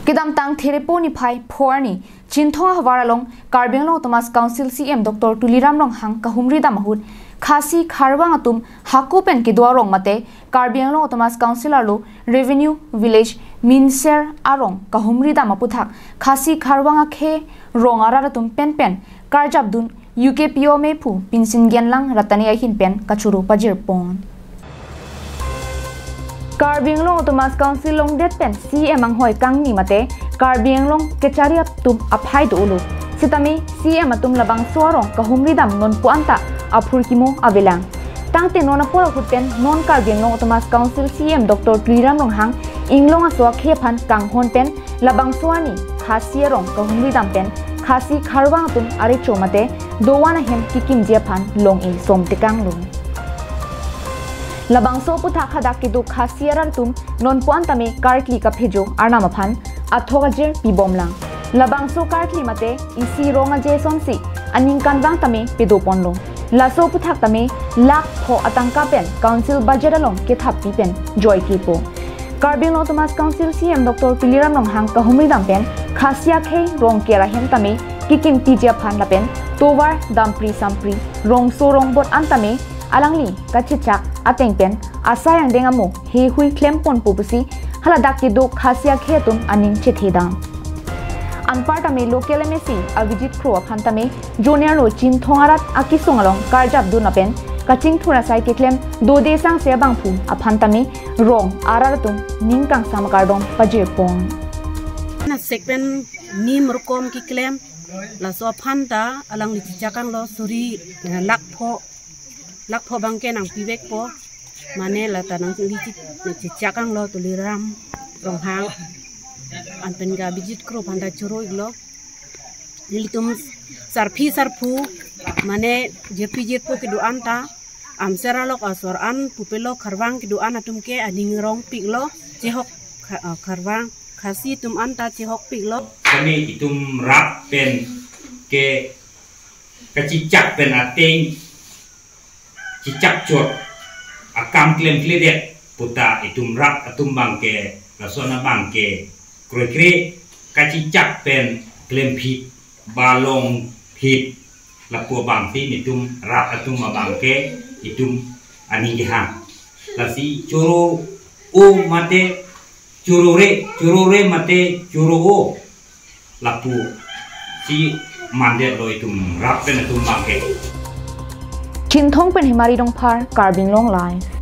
Kidam tang therepo ni phai phorni chintho hawaralong Karbenglo Thomas Council CM Dr. Tuliram Long hang kahumri da mahut khasi kharwang atum hakopen ki dwarong mate Karbenglo Thomas Councilor lo Revenue Village Minser arong kahumri da maputhak khasi kharwang khe rongara tum pen karjabdun UKPO me phu pinsin genlang ratani ahin pen kachuru pajir pon Karbenglo Thomas Council long det pen CM ang hoi kang ni mate Karbenglo kechari ap tum aphai do ulu sitami CM atum labang suarong kahumri dam non puanta aphur kimo avelang tangte nona pora huten non Karbenglo Thomas Council CM Dr. Tuliram long hang inglong aswa khephan kang hon pen labang suani khasierong kahumri dam pen khasi kharwang tum ari chomate dowana hem kikim jephan long e som tekang lung Labang so putha khada kidu khasiaran tum non puantame kartli ka phejo arna maphan athoga jer pibomlang labang so kartli mate isi ronga je sonsi aning kanwang tame pedo ponlong la so putha tame lak pho atangka pen council budget along ke thapi pen joy kipo Karbenglo Thomas Council CM Dr. Tuliram Long hang ka humri dam pen khasia khe rong kera hem tame kikim tija phan la pen towar dampri sampri rong so rong bot antame alangli kachichak ateng pen asayang dengamu he hui klem pon pupusi haladak ki do khasia khetum aning chethedang anparta me local mesi avijit kro phantame junior lo chin thongarat akisongalong karjab du napen kaching thura sai ke klem do desang se bangphu aphantame rong araratum ningkang samakardom pajepong na sekpen nim rokom ki klem la so phanta alangli chichakang lo suri lakpho bangke nang pibek po mane la tanang chichakang lo Tuliram rong hang anpen ga bijit kro phanda choro iglo litum sarphu mane jepijit po ki duan ta amsera lok asor an pupelo kharwang ki duan atum ke aning rong piklo chehok kharwang khasi tum anta chehok piklo kami itum rap pen ke kachicak pen ateng cicak jod akam klem kledet puta itum rak atum bangke lasona bangke kroi kacicak pen klem phit balong phit lapua bangti itum rak atum bangke itum aniha lasi curu mate curure mate curu lapu si mandet lo itum rak pen atum bangke Chinthong pen himari dong par Karbenglo live